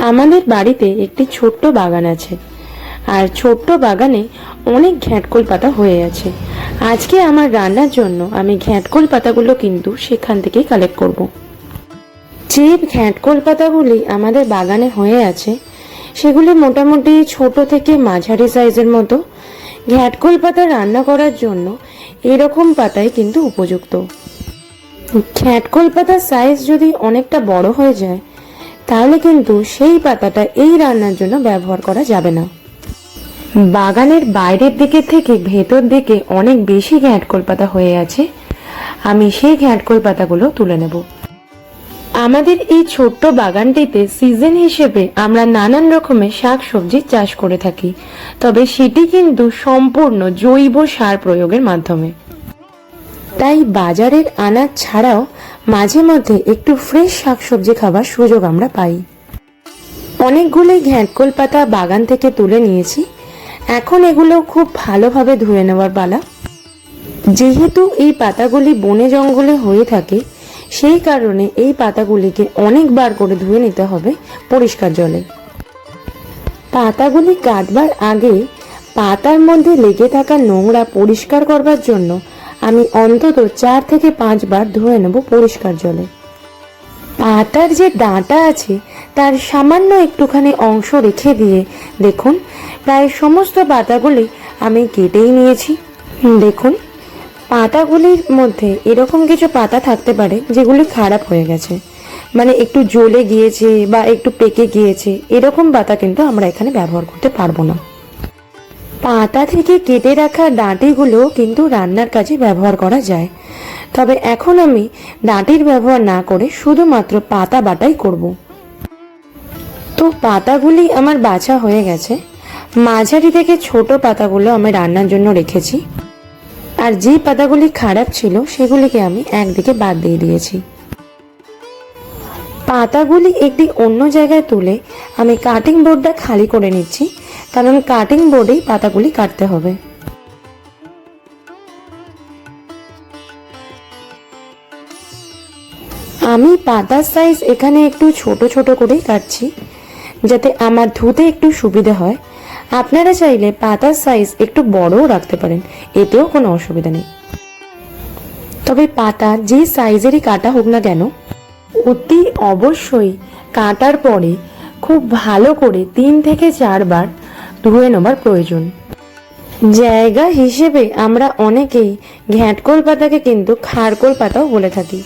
আমাদের বাড়িতে একটি ছোট্ট বাগান আছে, আর ছোট্ট বাগানে অনেক ঘ্যাঁটকোল পাতা হয়ে আছে। আজকে আমার রান্নার জন্য আমি ঘ্যাঁটকোল পাতাগুলো কিন্তু সেখান থেকেই কালেক্ট করব। যে ঘ্যাঁটকোল পাতাগুলি আমাদের বাগানে হয়ে আছে সেগুলি মোটামুটি ছোট থেকে মাঝারি সাইজের মতো। ঘ্যাঁটকোল পাতা রান্না করার জন্য এরকম পাতাই কিন্তু উপযুক্ত। ঘ্যাঁটকোল পাতার সাইজ যদি অনেকটা বড় হয়ে যায় তাহলে কিন্তু সেই পাতাটা এই রান্নার জন্য ব্যবহার করা যাবে না। বাগানের বাইরের দিকে থেকে ভেতর দিকে অনেক বেশি ঘ্যাঁটকোল পাতা হয়ে আছে, আমি সেই ঘ্যাঁটকোল পাতাগুলো তুলে নেব। আমাদের এই ছোট্ট বাগানটিতে সিজন হিসেবে আমরা নানান রকমের শাক সবজির চাষ করে থাকি, তবে সেটি কিন্তু সম্পূর্ণ জৈব সার প্রয়োগের মাধ্যমে। তাই বাজারের আনাজ ছাড়াও মাঝে মধ্যে একটু ফ্রেশ শাকসবজি খাবার সুযোগ আমরা পাই। অনেকগুলোই ঘ্যাঁটকোল পাতা বাগান থেকে তুলে নিয়েছি, এখন এগুলো খুব ভালোভাবে ধুয়ে নেওয়ার পালা। যেহেতু এই পাতাগুলি বনে জঙ্গলে হয়ে থাকে সেই কারণে এই পাতাগুলিকে অনেকবার করে ধুয়ে নিতে হবে পরিষ্কার জলে। পাতাগুলি কাটবার আগে পাতার মধ্যে লেগে থাকা নোংরা পরিষ্কার করবার জন্য আমি অন্তত 4 থেকে 5 বার ধুয়ে নেব পরিষ্কার জলে। পাতার যে ডাঁটা আছে তার সামান্য একটুখানি অংশ রেখে দিয়ে দেখুন প্রায় সমস্ত পাতাগুলি আমি কেটেই নিয়েছি। দেখুন পাতাগুলির মধ্যে এরকম কিছু পাতা থাকতে পারে যেগুলি খারাপ হয়ে গেছে, মানে একটু জ্বলে গিয়েছে বা একটু পেকে গিয়েছে, এরকম পাতা কিন্তু আমরা এখানে ব্যবহার করতে পারবো না। পাতা থেকে কেটে রাখা ডাঁটিগুলো কিন্তু রান্নার কাজে ব্যবহার করা যায়, তবে এখন আমি ডাঁটির ব্যবহার না করে শুধুমাত্র পাতা বাটাই করব। তো পাতাগুলি আমার বাছা হয়ে গেছে। মাঝারি থেকে ছোট পাতাগুলো আমি রান্নার জন্য রেখেছি, আর যে পাতাগুলি খারাপ ছিল সেগুলিকে আমি একদিকে বাদ দিয়ে দিয়েছি। পাতাগুলি একটি অন্য জায়গায় তুলে আমি কাটিং বোর্ডটা খালি করে নিচ্ছি, কারণ কাটিং বোর্ডেই পাতাগুলি কাটতে হবে। আমি পাতার সাইজ এখানে একটু ছোট ছোট করেই কাটছি যাতে আমার ধুতে একটু সুবিধা হয়। আপনারা চাইলে পাতার সাইজ একটু বড়ও রাখতে পারেন, এতেও কোনো অসুবিধা নেই। তবে পাতা যে সাইজেরই কাটা হোক না কেন অতি অবশ্যই কাটার পরে খুব ভালো করে 3 থেকে 4 বার ধুয়ে নেবার প্রয়োজন। জায়গা হিসেবে আমরা অনেকেই ঘ্যাঁটকোল পাতাকে কিন্তু খারকোল পাতাও বলে থাকি।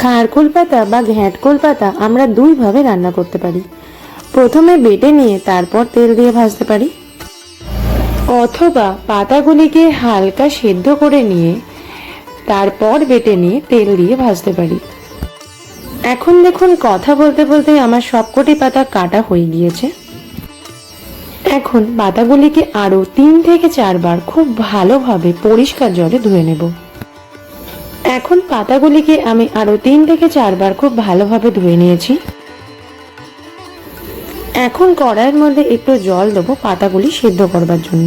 খারকোল পাতা বা ঘ্যাঁটকোল পাতা আমরা 2 ভাবে রান্না করতে পারি। প্রথমে বেটে নিয়ে তারপর তেল দিয়ে ভাজতে পারি, অথবা পাতাগুলিকে হালকা সেদ্ধ করে নিয়ে তারপর বেটে নিয়ে তেল দিয়ে ভাজতে পারি। এখন দেখুন কথা বলতে বলতে আমার সবকটি পাতা কাটা হয়ে গিয়েছে। এখন পাতাগুলিকে আরো 3 থেকে 4 বার খুব ভালোভাবে পরিষ্কার জলে ধুয়ে নেব। এখন পাতাগুলিকে আমি আরো 3 থেকে 4 বার খুব ভালোভাবে ধুয়ে নিয়েছি। এখন কড়াইয়ের মধ্যে একটু জল দেবো পাতাগুলি সেদ্ধ করবার জন্য,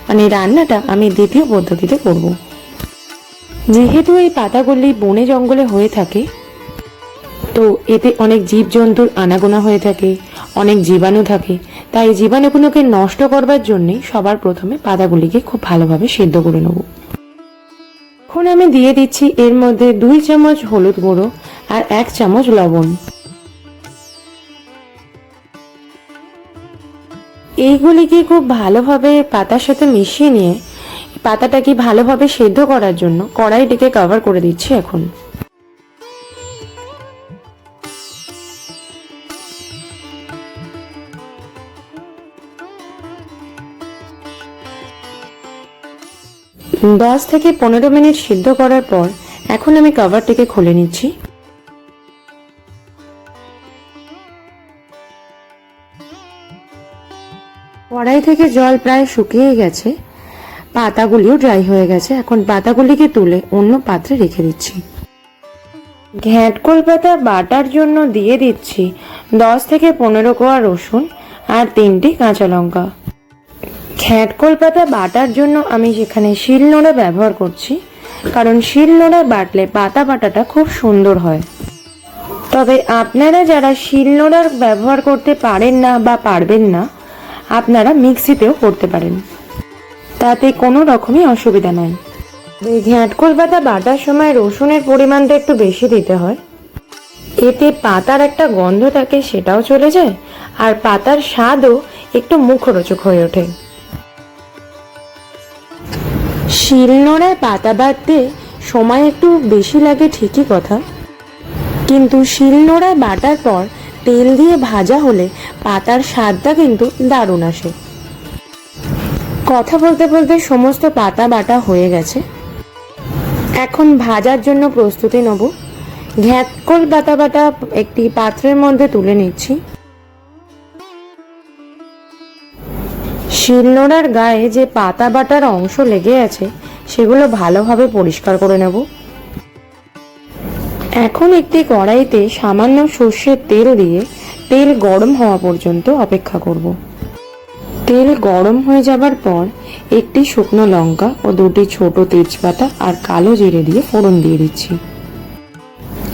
মানে রান্নাটা আমি দ্বিতীয় পদ্ধতিতে করব। যেহেতু এই পাতাগুলি বনে জঙ্গলে হয়ে থাকে তো এতে অনেক জীবজন্তুর আনাগোনা হয়ে থাকে, অনেক জীবাণু থাকে, তাই জীবাণুগুলোকে নষ্ট করবার জন্যে সবার প্রথমে পাতাগুলিকে খুব ভালোভাবে সেদ্ধ করে নেব। এখন আমি দিয়ে দিচ্ছি এর মধ্যে 2 চামচ হলুদ গুঁড়ো আর 1 চামচ লবণ। এইগুলিকে খুব ভালোভাবে পাতার সাথে মিশিয়ে নিয়ে পাতাটাকে ভালোভাবে সেদ্ধ করার জন্য কড়াইটিকে কভার করে দিচ্ছি। এখন দশ থেকে 15 মিনিট সিদ্ধ করার পর এখন আমি কভারটিকে খুলে নিচ্ছি। কড়াই থেকে জল প্রায় শুকিয়ে গেছে, পাতাগুলিও ড্রাই হয়ে গেছে। এখন পাতাগুলিকে তুলে অন্য পাত্রে রেখে দিচ্ছি। ঘ্যাঁটকোল পাতা বাটার জন্য দিয়ে দিচ্ছি 10 থেকে 15 কোয়া রসুন আর 3টি কাঁচা লঙ্কা। ঘ্যাঁটকোল পাতা বাটার জন্য আমি সেখানে শিলনোড়া ব্যবহার করছি, কারণ শিলনোড়ায় বাটলে পাতা বাটাটা খুব সুন্দর হয়। তবে আপনারা যারা শিলনোড়ার ব্যবহার করতে পারেন না বা পারবেন না, আপনারা মিক্সিতেও করতে পারেন, তাতে কোনো রকমই অসুবিধা নাই। এই ঘ্যাঁটকোল পাতা বাটার সময় রসুনের পরিমাণটা একটু বেশি দিতে হয়, এতে পাতার একটা গন্ধ থাকে সেটাও চলে যায়, আর পাতার স্বাদও একটু মুখরোচক হয়ে ওঠে। শিলনোড়ায় পাতা বাটতে সময় একটু বেশি লাগে ঠিকই কথা, কিন্তু শিলনোড়ায় বাটার পর তেল দিয়ে ভাজা হলে পাতার স্বাদটা কিন্তু দারুণ আসে। কথা বলতে বলতে সমস্ত পাতা বাটা হয়ে গেছে, এখন ভাজার জন্য প্রস্তুতি নেব। ঘ্যাঁটকোল পাতা বাটা একটি পাত্রের মধ্যে তুলে নিচ্ছি। শিলনোড়ার গায়ে যে পাতা বাটার অংশ লেগে আছে সেগুলো ভালোভাবে পরিষ্কার করে নেব। এখন একটি কড়াইতে সামান্য সর্ষের তেল দিয়ে তেল গরম হওয়া পর্যন্ত অপেক্ষা করব। তেল গরম হয়ে যাবার পর একটি শুকনো লঙ্কা ও দুটি ছোট তেজপাতা আর কালো জিরে দিয়ে ফোড়ন দিয়ে দিচ্ছি।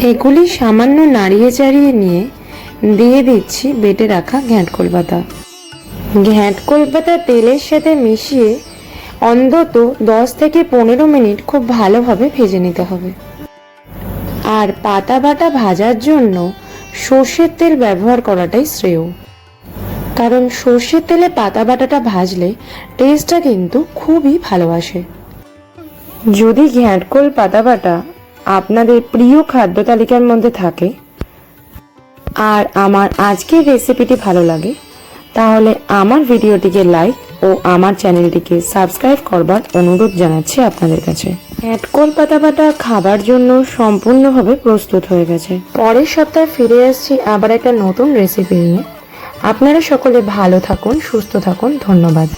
এগুলি সামান্য নাড়িয়ে চাড়িয়ে নিয়ে দিয়ে দিচ্ছি বেটে রাখা ঘ্যাঁটকোল পাতা। ঘ্যাঁটকোল পাতা তেলের সাথে মিশিয়ে অন্তত 10 থেকে 15 মিনিট খুব ভালোভাবে ভেজে নিতে হবে। আর পাতা বাটা ভাজার জন্য সর্ষের তেল ব্যবহার করাটাই শ্রেয়, কারণ সর্ষের তেলে পাতা বাটাটা ভাজলে টেস্টটা কিন্তু খুবই ভালো আসে। যদি ঘ্যাঁটকোল পাতা বাটা আপনাদের প্রিয় খাদ্য তালিকার মধ্যে থাকে আর আমার আজকের রেসিপিটি ভালো লাগে, তাহলে আমার ভিডিওটিকে লাইক ও আমার চ্যানেলটিকে সাবস্ক্রাইব করবার অনুরোধ জানাচ্ছি আপনাদের কাছে। ঘ্যাঁটকোল পাতা বাটা খাবার জন্য সম্পূর্ণভাবে প্রস্তুত হয়ে গেছে। পরের সপ্তাহে ফিরে আসছি আবার একটা নতুন রেসিপি নিয়ে। আপনারা সকলে ভালো থাকুন, সুস্থ থাকুন। ধন্যবাদ।